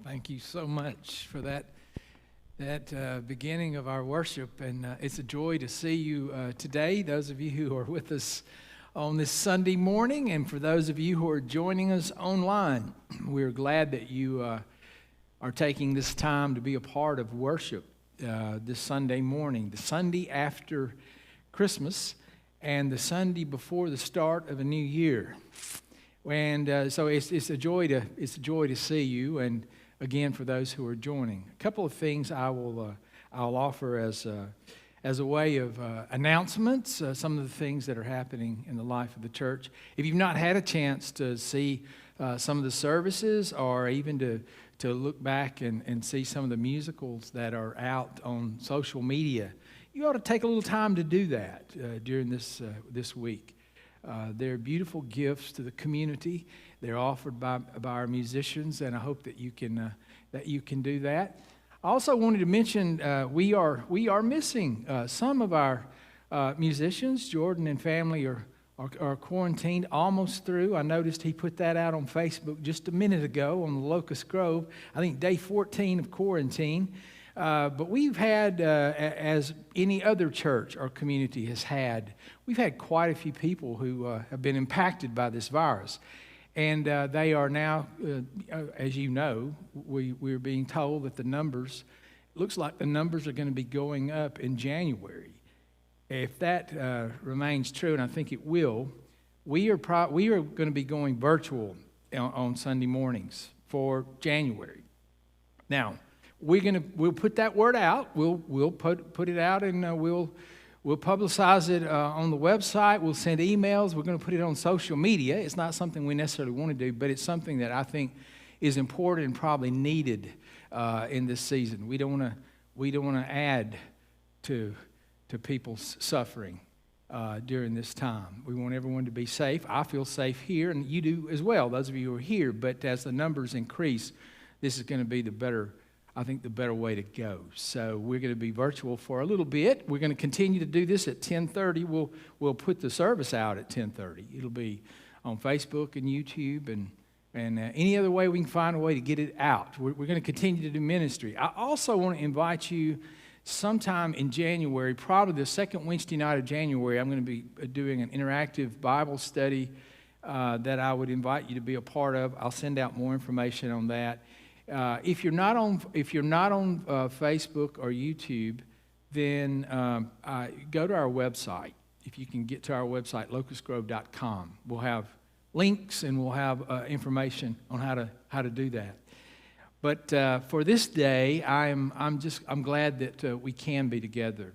Thank you so much for that beginning of our worship, and it's a joy to see you today, those of you who are with us on this Sunday morning, and for those of you who are joining us online. We're glad that you are taking this time to be a part of worship this Sunday morning, the Sunday after Christmas, and the Sunday before the start of a new year. And so it's a joy to see you, and again, for those who are joining, a couple of things I'll offer as a way of announcements. Some of the things that are happening in the life of the church. If you've not had a chance to see some of the services, or even to look back and see some of the musicals that are out on social media, you ought to take a little time to do that during this week. They're beautiful gifts to the community. They're offered by our musicians, and I hope that you can do that. I also wanted to mention we are missing some of our musicians. Jordan and family are quarantined, almost through. I noticed he put that out on Facebook just a minute ago on the Locust Grove. I think day 14 of quarantine. But we've had, as any other church or community has had, we've had quite a few people who have been impacted by this virus. And they are now, as you know, we're being told that looks like the numbers are going to be going up in January. If that remains true, and I think it will, we are going to be going virtual on Sunday mornings for January. Now, we'll put that word out. We'll put it out, and we'll publicize it on the website. We'll send emails. We're going to put it on social media. It's not something we necessarily want to do, but it's something that I think is important and probably needed in this season. We don't want to add to people's suffering during this time. We want everyone to be safe. I feel safe here, and you do as well, those of you who are here. But as the numbers increase, this is going to be the better way to go. So we're going to be virtual for a little bit. We're going to continue to do this at 10:30. We'll put the service out at 10:30. It'll be on Facebook and YouTube and any other way we can find a way to get it out. We're going to continue to do ministry. I also want to invite you sometime in January, probably the second Wednesday night of January. I'm going to be doing an interactive Bible study that I would invite you to be a part of. I'll send out more information on that. If you're not on Facebook or YouTube, then go to our website. If you can get to our website, locustgrove.com, we'll have links and we'll have information on how to do that. But for this day, I'm glad that we can be together.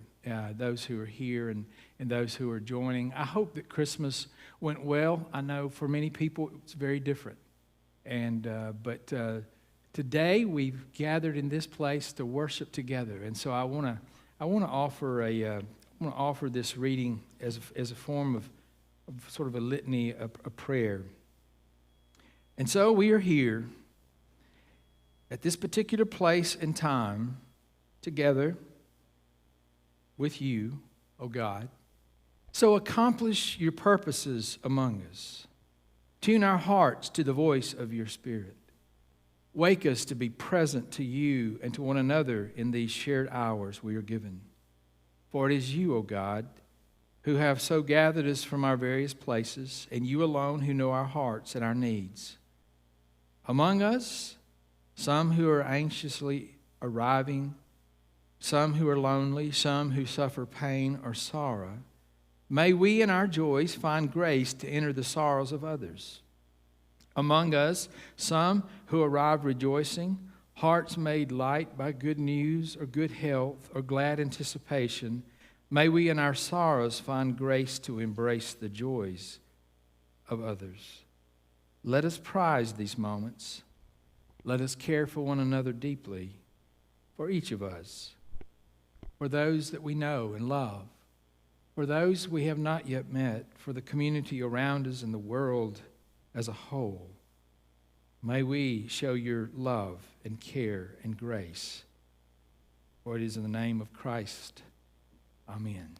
Those who are here and those who are joining. I hope that Christmas went well. I know for many people it's very different, but today we've gathered in this place to worship together, and so I want to offer this reading as a form of sort of a litany, a prayer. And so we are here at this particular place and time together with you, O God. So accomplish your purposes among us. Tune our hearts to the voice of your Spirit. Wake us to be present to you and to one another in these shared hours we are given. For it is you, O God, who have so gathered us from our various places, and you alone who know our hearts and our needs. Among us, some who are anxiously arriving, some who are lonely, some who suffer pain or sorrow, may we in our joys find grace to enter the sorrows of others. Among us, some who arrive rejoicing, hearts made light by good news or good health or glad anticipation, may we in our sorrows find grace to embrace the joys of others. Let us prize these moments. Let us care for one another deeply, for each of us, for those that we know and love, for those we have not yet met, for the community around us and the world as a whole. May we show your love and care and grace. For it is in the name of Christ. Amen.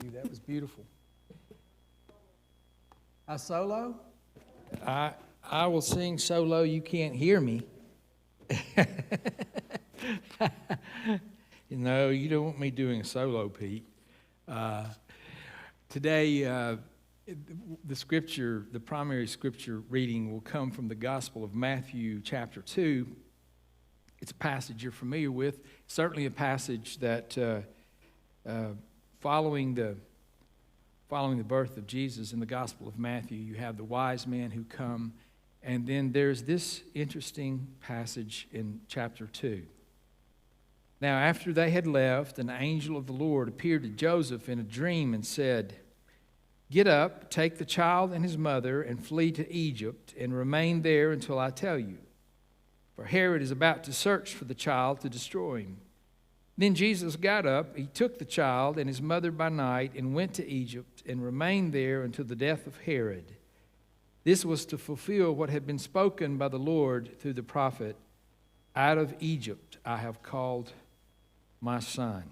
you. That was beautiful. A solo? I will sing so low you can't hear me. No, you don't want me doing a solo, Pete. Today, the primary scripture reading will come from the Gospel of Matthew, chapter 2. It's a passage you're familiar with. Certainly a passage that, following the birth of Jesus in the Gospel of Matthew, you have the wise men who come, and then there's this interesting passage in chapter 2. Now, after they had left, an angel of the Lord appeared to Joseph in a dream and said, "Get up, take the child and his mother, and flee to Egypt, and remain there until I tell you. For Herod is about to search for the child to destroy him." Then Jesus got up, he took the child and his mother by night, and went to Egypt, and remained there until the death of Herod. This was to fulfill what had been spoken by the Lord through the prophet, "Out of Egypt I have called my son."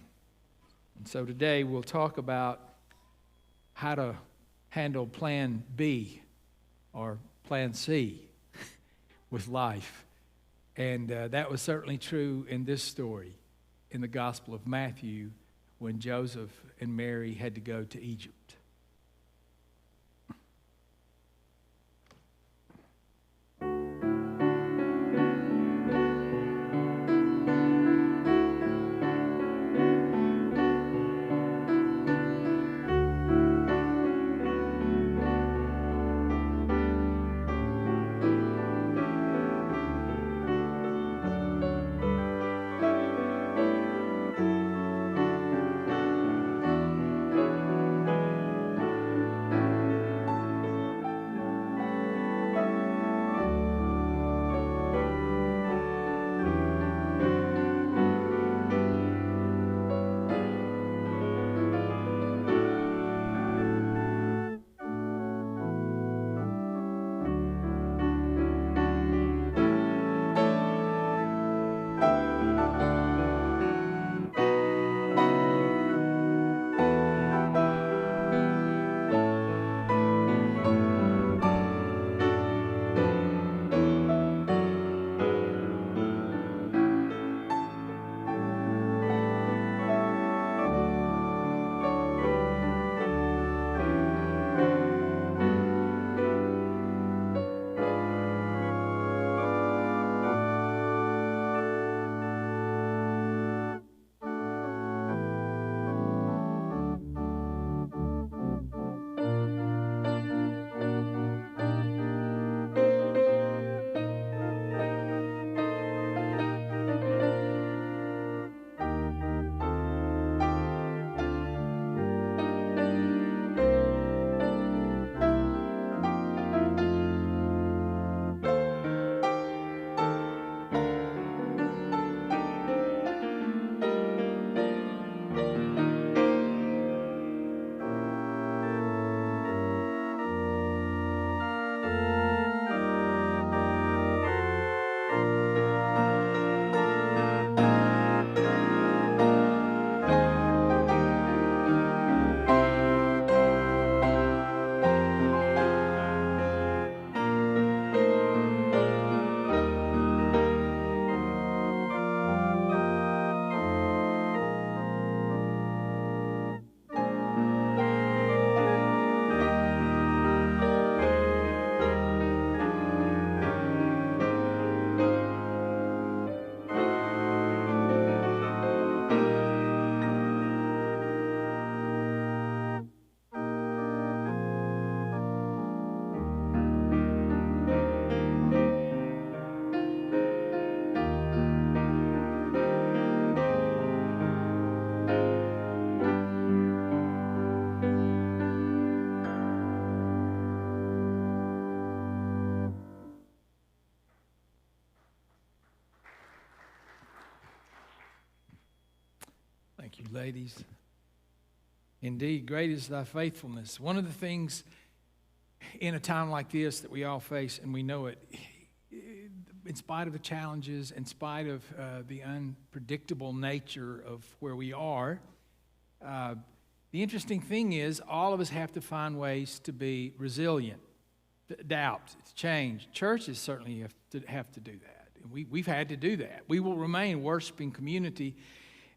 And so today we'll talk about how to handle plan B or plan C with life. And that was certainly true in this story in the Gospel of Matthew when Joseph and Mary had to go to Egypt. Thank you, ladies. Indeed, great is thy faithfulness. One of the things in a time like this that we all face, and we know it, in spite of the challenges, in spite of the unpredictable nature of where we are, the The interesting thing is all of us have to find ways to be resilient, to adapt, to change. Churches certainly have to do that. We've had to do that. We will remain a worshiping community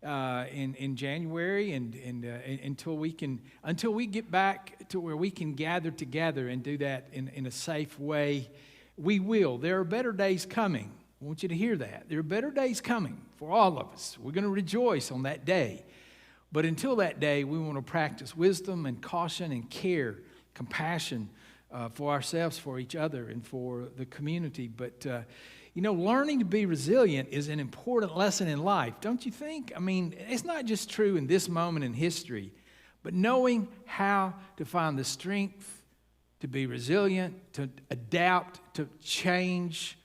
in January and until we get back to where we can gather together and do that in a safe way. We will. There are better days coming. I want you to hear that. There are better days coming for all of us. We're going to rejoice on that day. But until that day, we want to practice wisdom and caution and care, compassion for ourselves, for each other, and for the community. But, learning to be resilient is an important lesson in life, don't you think? I mean, it's not just true in this moment in history, but knowing how to find the strength to be resilient, to adapt, to change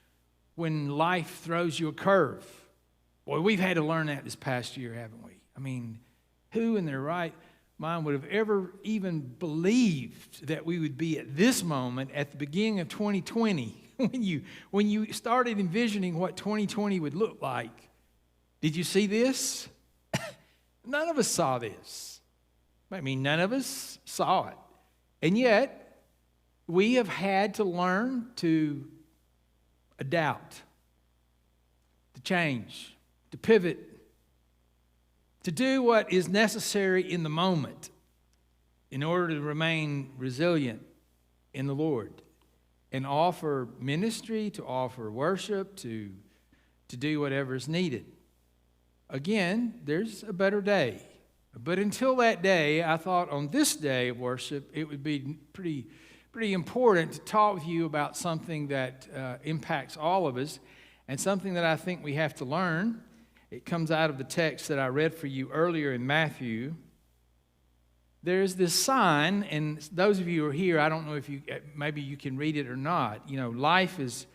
when life throws you a curve. Boy, we've had to learn that this past year, haven't we? I mean, who in their right mind would have ever even believed that we would be at this moment at the beginning of 2020 when you started envisioning what 2020 would look like? Did you see this? None of us saw this. I mean, none of us saw it. And yet, we have had to learn to adapt, to change, to pivot, to do what is necessary in the moment in order to remain resilient in the Lord and offer ministry, to offer worship, to do whatever is needed. Again, there's a better day. But until that day, I thought on this day of worship, it would be pretty important to talk with you about something that impacts all of us and something that I think we have to learn. It comes out of the text that I read for you earlier in Matthew. There's this sign, and those of you who are here, I don't know if maybe you can read it or not. Life is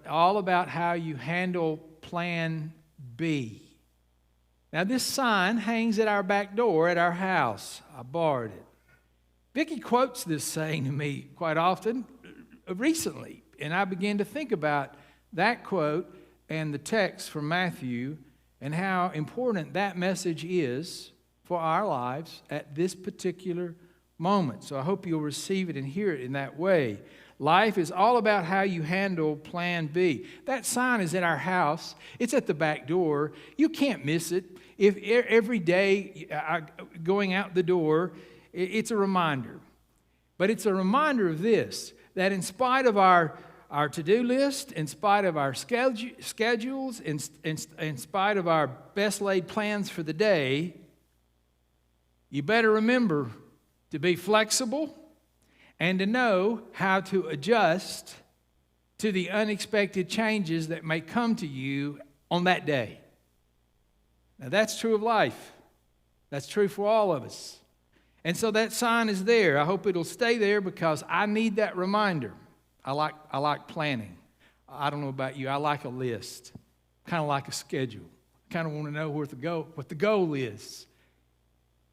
all about how you handle plan B. Now, this sign hangs at our back door at our house. I borrowed it. Vicki quotes this saying to me quite often recently, and I began to think about that quote and the text from Matthew and how important that message is for our lives at this particular moment. So I hope you'll receive it and hear it in that way. Life is all about how you handle plan B. That sign is in our house. It's at the back door. You can't miss it. If every day going out the door, it's a reminder. But it's a reminder of this, that in spite of our to-do list, in spite of our schedules, in spite of our best laid plans for the day, you better remember to be flexible and to know how to adjust to the unexpected changes that may come to you on that day. Now, that's true of life. That's true for all of us. And so that sign is there. I hope it'll stay there because I need that reminder. I like planning. I don't know about you. I like a list, kind of like a schedule. I kind of want to know what the goal is.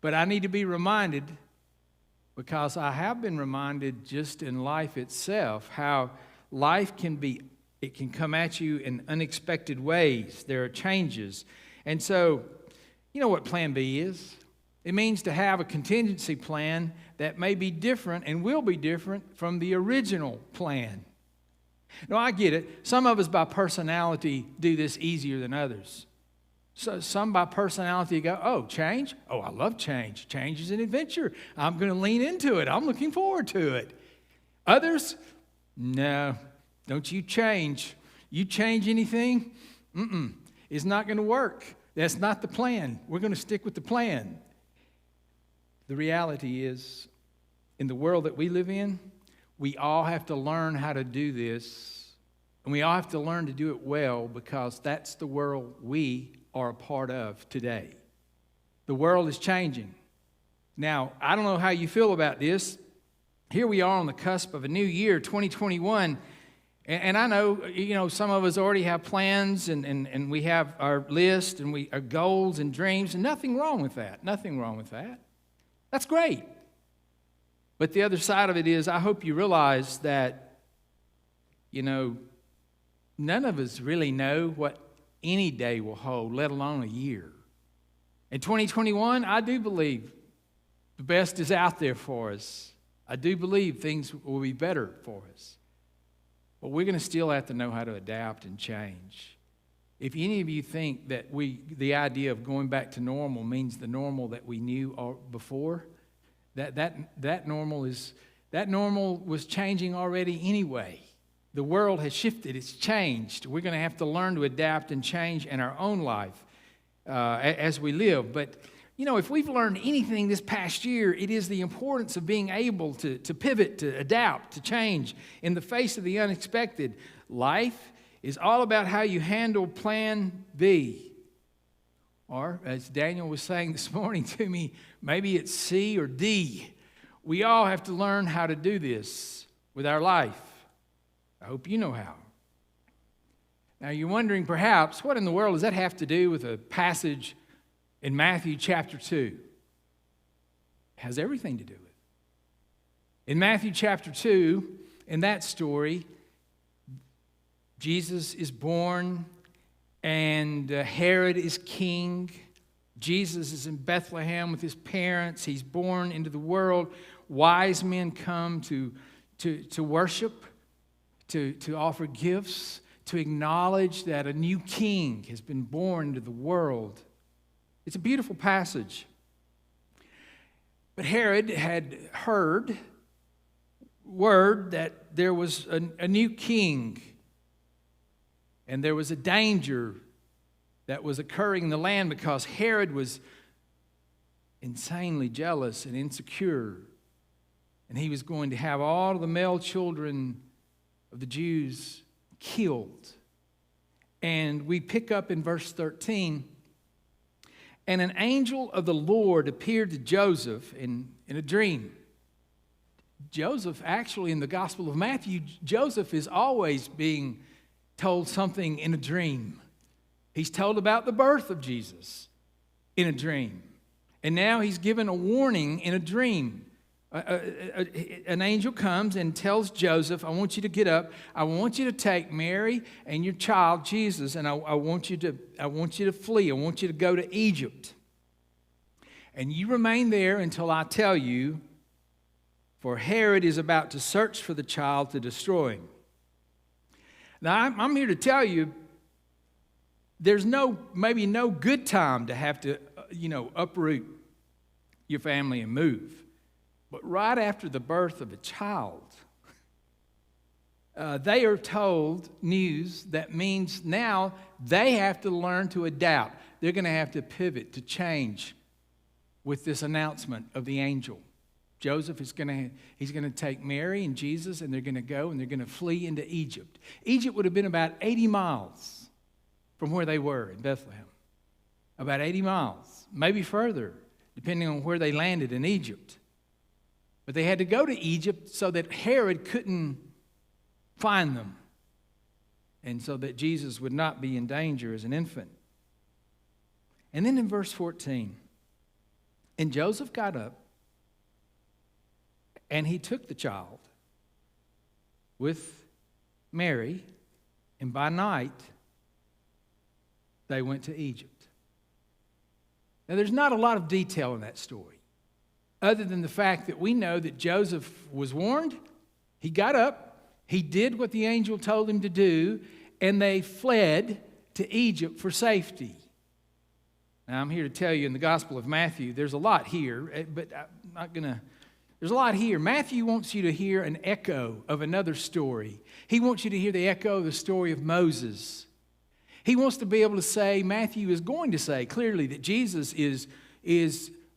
But I need to be reminded, because I have been reminded just in life itself how life can come at you in unexpected ways. There are changes. And so, you know what Plan B is? It means to have a contingency plan that may be different and will be different from the original plan. Now, I get it. Some of us by personality do this easier than others. So some by personality go, oh, change? Oh, I love change. Change is an adventure. I'm going to lean into it. I'm looking forward to it. Others, no, don't you change. You change anything? It's not going to work. That's not the plan. We're going to stick with the plan. The reality is, in the world that we live in, we all have to learn how to do this, and we all have to learn to do it well, because that's the world we are a part of today. The world is changing. Now, I don't know how you feel about this. Here we are on the cusp of a new year, 2021, and I know, some of us already have plans, and we have our list, and our goals and dreams, and nothing wrong with that. Nothing wrong with that. That's great. But the other side of it is, I hope you realize that, none of us really know what any day will hold, let alone a year. In 2021, I do believe The best is out there for us. I do believe things will be better for us. But we're going to still have to know how to adapt and change. If any of you think that the idea of going back to normal means the normal that we knew before, that normal was changing already anyway. The world has shifted. It's changed. We're going to have to learn to adapt and change in our own life as we live. But, you know, if we've learned anything this past year, it is the importance of being able to pivot, to adapt, to change in the face of the unexpected. Life is all about how you handle plan B. Or, as Daniel was saying this morning to me, maybe it's C or D. We all have to learn how to do this with our life. I hope you know how. Now, you're wondering perhaps, what in the world does that have to do with a passage in Matthew chapter 2? It has everything to do with it. In Matthew chapter 2, in that story, Jesus is born and Herod is king. Jesus is in Bethlehem with his parents. He's born into the world. Wise men come to worship, to offer gifts, to acknowledge that a new king has been born into the world. It's a beautiful passage. But Herod had heard word that there was a new king, and there was a danger that was occurring in the land because Herod was insanely jealous and insecure, and he was going to have all of the male children of the Jews killed. And we pick up in verse 13, and an angel of the Lord appeared to Joseph in a dream. Joseph, actually in the Gospel of Matthew, Joseph is always being told something in a dream. He's told about the birth of Jesus in a dream. And now he's given a warning in a dream. An angel comes and tells Joseph, I want you to get up. I want you to take Mary and your child, Jesus, and I want you to flee. I want you to go to Egypt. And you remain there until I tell you, for Herod is about to search for the child to destroy him. Now, I'm here to tell you, there's maybe no good time to have to, uproot your family and move. But right after the birth of a child, they are told news that means now they have to learn to adapt. They're going to have to pivot, to change with this announcement of the angel. Joseph he's going to take Mary and Jesus, and they're going to go and they're going to flee into Egypt. Egypt would have been about 80 miles from where they were in Bethlehem. About 80 miles, maybe further, depending on where they landed in Egypt. But they had to go to Egypt so that Herod couldn't find them, and so that Jesus would not be in danger as an infant. And then in verse 14, and Joseph got up, and he took the child with Mary, and by night they went to Egypt. Now, there's not a lot of detail in that story, other than the fact that we know that Joseph was warned, he got up, he did what the angel told him to do, and they fled to Egypt for safety. Now, I'm here to tell you in the Gospel of Matthew, there's a lot here, but I'm not going to. There's a lot here. Matthew wants you to hear an echo of another story. He wants you to hear the echo of the story of Moses. He wants to be able to say, Matthew is going to say clearly that Jesus is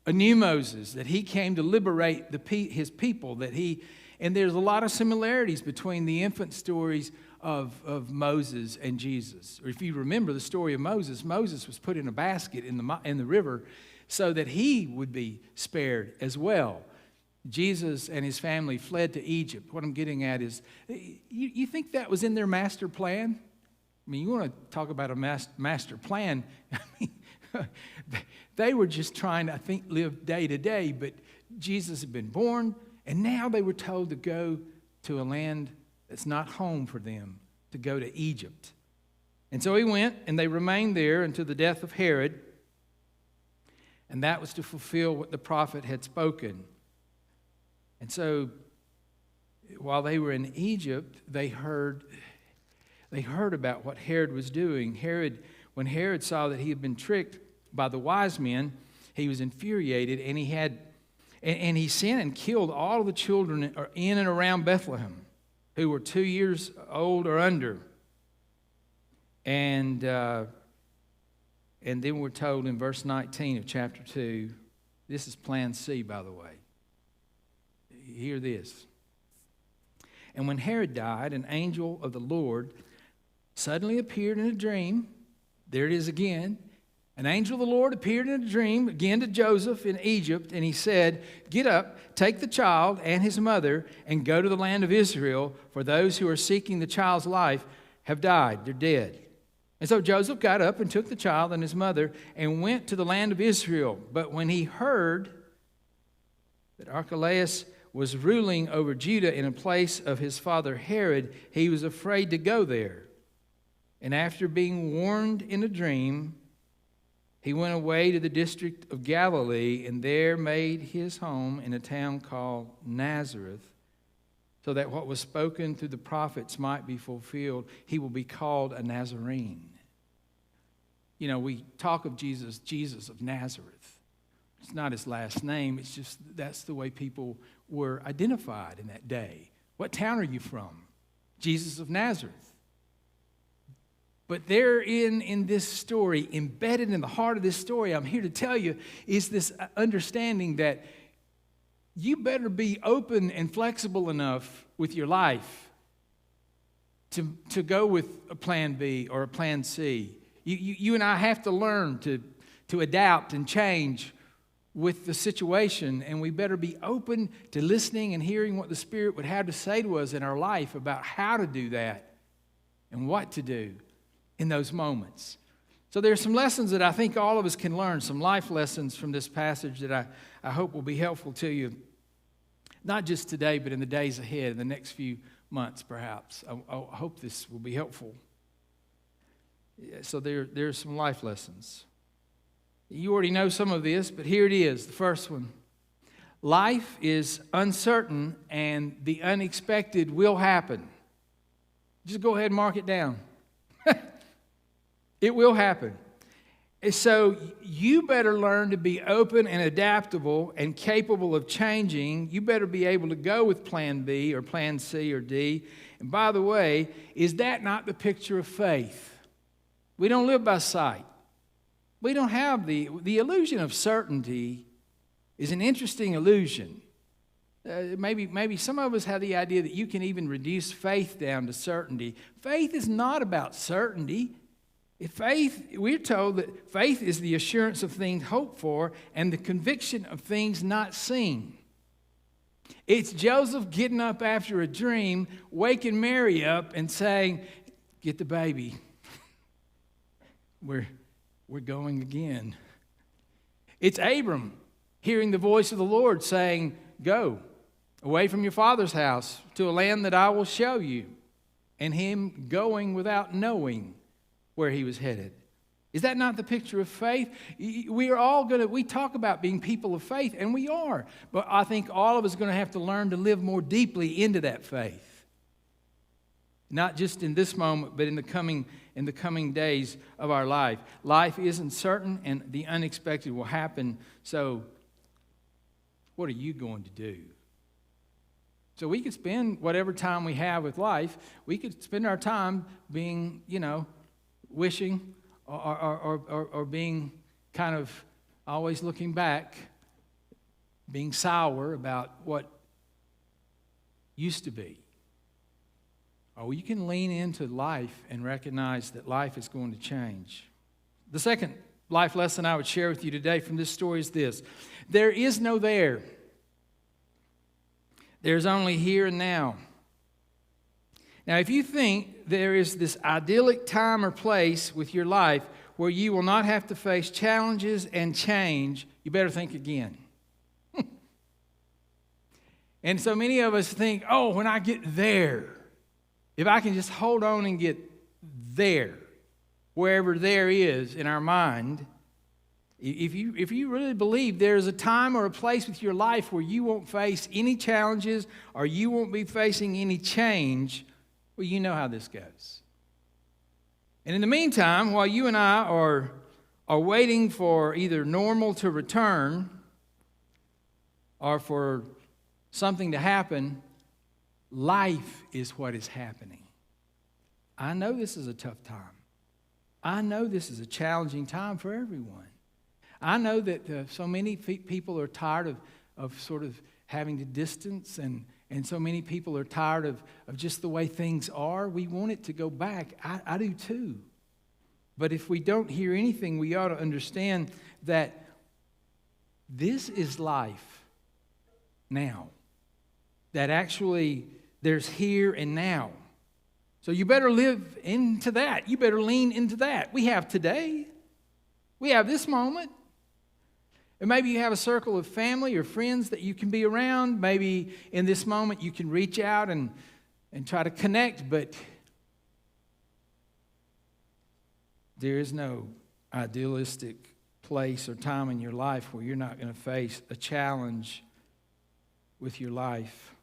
a new Moses, that he came to liberate his people, and there's a lot of similarities between the infant stories of Moses and Jesus. Or if you remember the story of Moses was put in a basket in the river so that he would be spared as well. Jesus and his family fled to Egypt. What I'm getting at is, you think that was in their master plan? I mean, you want to talk about a master plan. I mean, they were just trying to, I think, live day to day, but Jesus had been born, and now they were told to go to a land that's not home for them, to go to Egypt. And so he went, and they remained there until the death of Herod. And that was to fulfill what the prophet had spoken. And so, while they were in Egypt, they heard about what Herod was doing. When Herod saw that he had been tricked by the wise men, he was infuriated, and he sent and killed all of the children in and around Bethlehem who were 2 years old or under. And then we're told in verse 19 of chapter 2, this is Plan C, by the way. Hear this. And when Herod died, an angel of the Lord suddenly appeared in a dream. There it is again. An angel of the Lord appeared in a dream again to Joseph in Egypt, and he said, "Get up, take the child and his mother, and go to the land of Israel, for those who are seeking the child's life have died." They're dead. And so Joseph got up and took the child and his mother and went to the land of Israel. But when he heard that Archelaus was ruling over Judah in a place of his father Herod, he was afraid to go there. And after being warned in a dream, he went away to the district of Galilee and there made his home in a town called Nazareth, so that what was spoken through the prophets might be fulfilled. He will be called a Nazarene. You know, we talk of Jesus of Nazareth. It's not his last name. It's just that's the way people were identified in that day. What town are you from? Jesus of Nazareth. But there in this story, embedded in the heart of this story, I'm here to tell you, is this understanding that you better be open and flexible enough with your life to go with a plan B or a plan C. You and I have to learn to adapt and change with the situation, and we better be open to listening and hearing what the Spirit would have to say to us in our life about how to do that and what to do in those moments. So there's some lessons that I think all of us can learn, some life lessons from this passage that I hope will be helpful to you, not just today, but in the days ahead, in the next few months perhaps. I hope this will be helpful. So there's some life lessons. You already know some of this, but here it is, the first one. Life is uncertain and the unexpected will happen. Just go ahead and mark it down. It will happen. And so you better learn to be open and adaptable and capable of changing. You better be able to go with plan B or plan C or D. And by the way, is that not the picture of faith? We don't live by sight. We don't have the illusion of certainty is an interesting illusion. Maybe some of us have the idea that you can even reduce faith down to certainty. Faith is not about certainty. We're told that faith is the assurance of things hoped for and the conviction of things not seen. It's Joseph getting up after a dream, waking Mary up and saying, "Get the baby. We're going again." It's Abram hearing the voice of the Lord saying, "Go away from your father's house to a land that I will show you," and him going without knowing where he was headed. Is that not the picture of faith? We talk about being people of faith, and we are. But I think all of us are going to have to learn to live more deeply into that faith. Not just in this moment, but in the coming days of our life. Life isn't certain, and the unexpected will happen. So, what are you going to do? So we could spend whatever time we have with life. We could spend our time being, wishing or being kind of always looking back, being sour about what used to be. Or you can lean into life and recognize that life is going to change. The second life lesson I would share with you today from this story is this. There is no there. There's only here and now. Now, if you think there is this idyllic time or place with your life where you will not have to face challenges and change, you better think again. And so many of us think, oh, when I get there, if I can just hold on and get there, wherever there is in our mind, If you really believe there is a time or a place with your life where you won't face any challenges or you won't be facing any change, well, you know how this goes. And in the meantime, while you and I are waiting for either normal to return or for something to happen, life is what is happening. I know this is a tough time. I know this is a challenging time for everyone. I know that so many people are tired of sort of having to distance, and so many people are tired of just the way things are. We want it to go back. I do too. But if we don't hear anything, we ought to understand that this is life now. That actually there's here and now. So you better live into that. You better lean into that. We have today. We have this moment. And maybe you have a circle of family or friends that you can be around. Maybe in this moment you can reach out and try to connect, but there is no idealistic place or time in your life where you're not going to face a challenge with your life.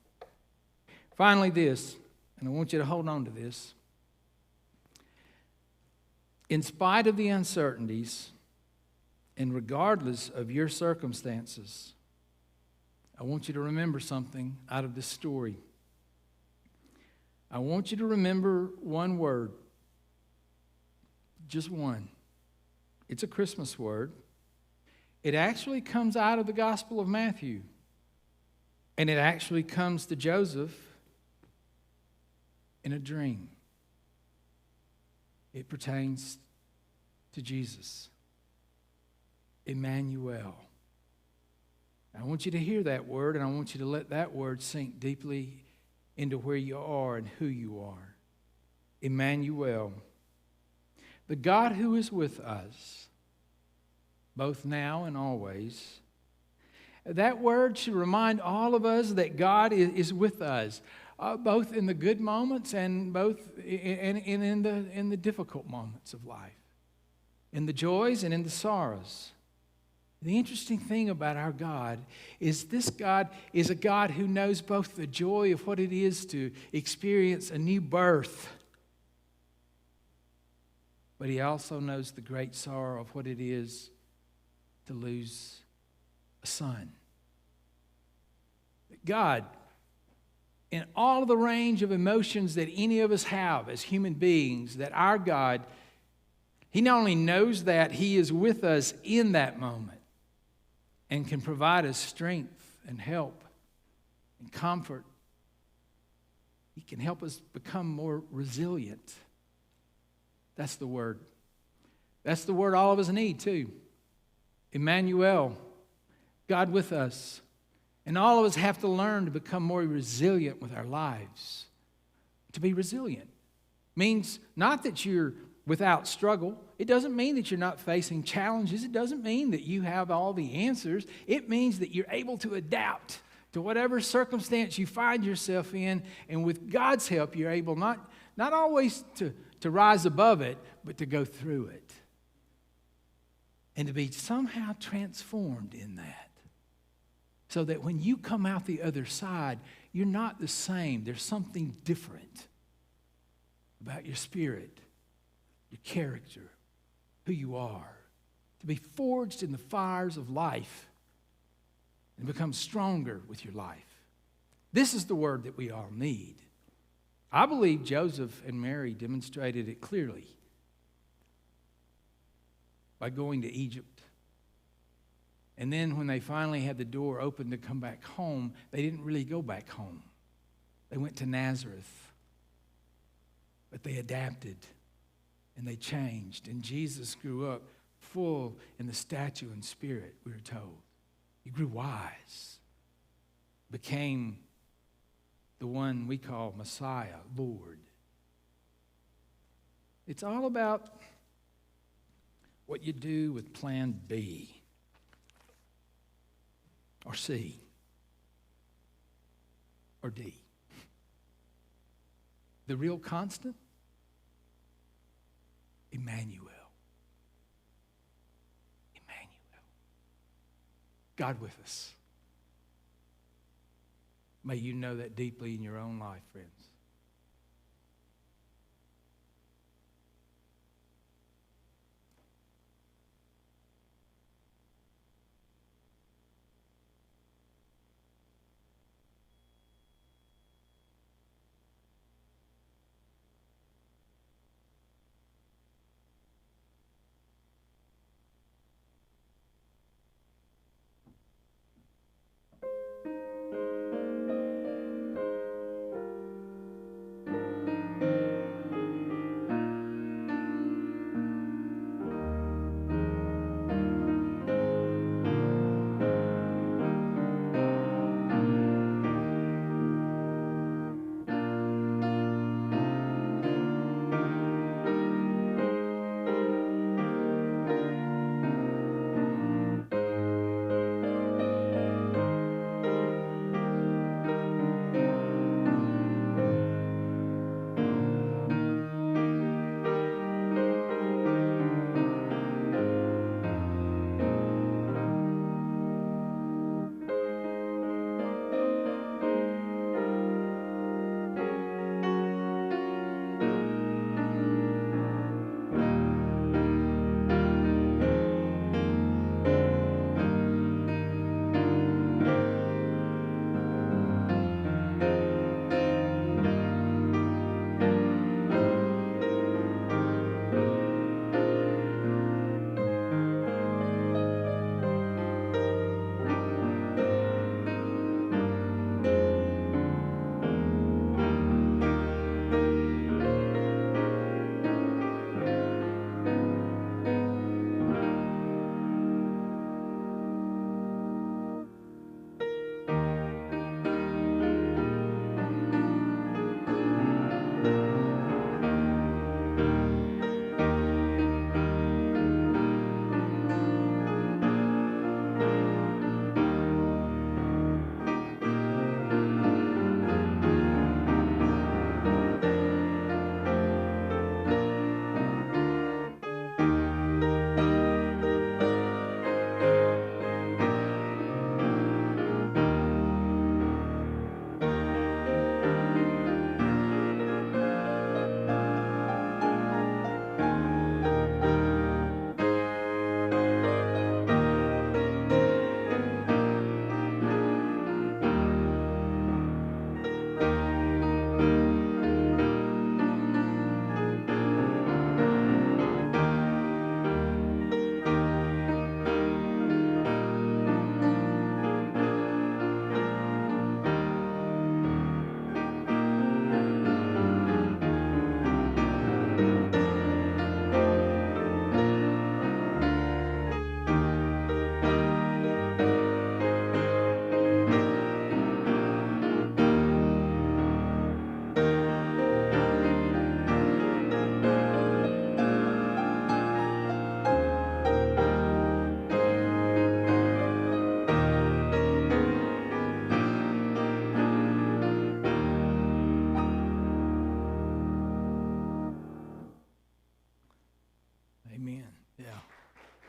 Finally, this, and I want you to hold on to this. In spite of the uncertainties, and regardless of your circumstances, I want you to remember something out of this story. I want you to remember one word. Just one. It's a Christmas word. It actually comes out of the Gospel of Matthew. And it actually comes to Joseph in a dream. It pertains to Jesus. Emmanuel. I want you to hear that word, and I want you to let that word sink deeply into where you are and who you are. Emmanuel. The God who is with us, both now and always. That word should remind all of us that God is with us, both in the good moments and both in the difficult moments of life, in the joys and in the sorrows. The interesting thing about our God is this God is a God who knows both the joy of what it is to experience a new birth, but He also knows the great sorrow of what it is to lose a son. God, in all of the range of emotions that any of us have as human beings, that our God, He not only knows that, He is with us in that moment and can provide us strength and help and comfort. He can help us become more resilient. That's the word. That's the word all of us need too. Emmanuel, God with us. And all of us have to learn to become more resilient with our lives. To be resilient means not that you're without struggle. It doesn't mean that you're not facing challenges. It doesn't mean that you have all the answers. It means that you're able to adapt to whatever circumstance you find yourself in. And with God's help, you're able not always to rise above it, but to go through it. And to be somehow transformed in that. So that when you come out the other side, you're not the same. There's something different about your spirit, your character, who you are. To be forged in the fires of life and become stronger with your life. This is the word that we all need. I believe Joseph and Mary demonstrated it clearly by going to Egypt. And then when they finally had the door open to come back home, they didn't really go back home. They went to Nazareth. But they adapted and they changed. And Jesus grew up full in the stature and spirit, we were told. He grew wise, became the one we call Messiah, Lord. It's all about what you do with plan B or C or D. The real constant, Emmanuel. Emmanuel. God with us. May you know that deeply in your own life, friends.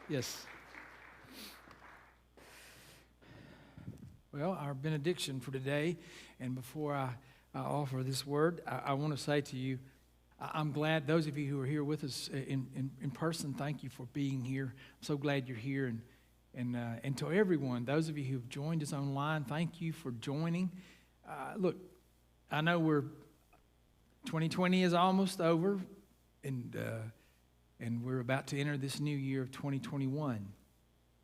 Yes. Well, our benediction for today, and before I offer this word, I want to say to you, I'm glad, those of you who are here with us in person, thank you for being here. I'm so glad you're here. And to everyone, those of you who've joined us online, thank you for joining. Look, I know 2020 is almost over, and we're about to enter this new year of 2021.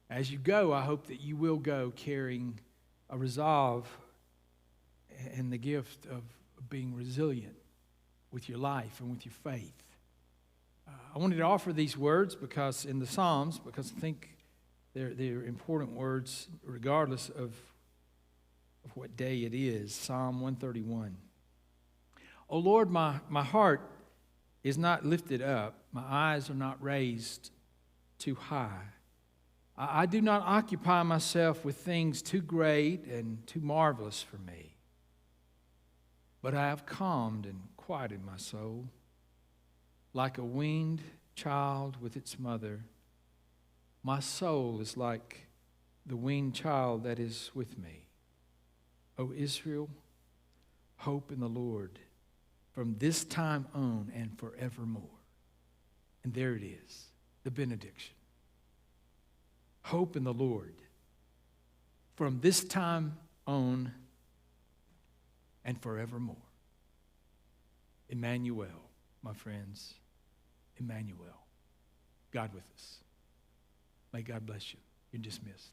As you go, I hope that you will go carrying a resolve and the gift of being resilient with your life and with your faith. I wanted to offer these words because in the Psalms, because I think they're important words regardless of what day it is. Psalm 131. O Lord, my heart is not lifted up. My eyes are not raised too high. I do not occupy myself with things too great and too marvelous for me. But I have calmed and quieted my soul. Like a weaned child with its mother, my soul is like the weaned child that is with me. O Israel, hope in the Lord from this time on and forevermore. And there it is, the benediction. Hope in the Lord from this time on and forevermore. Emmanuel, my friends, Emmanuel, God with us. May God bless you. You're dismissed.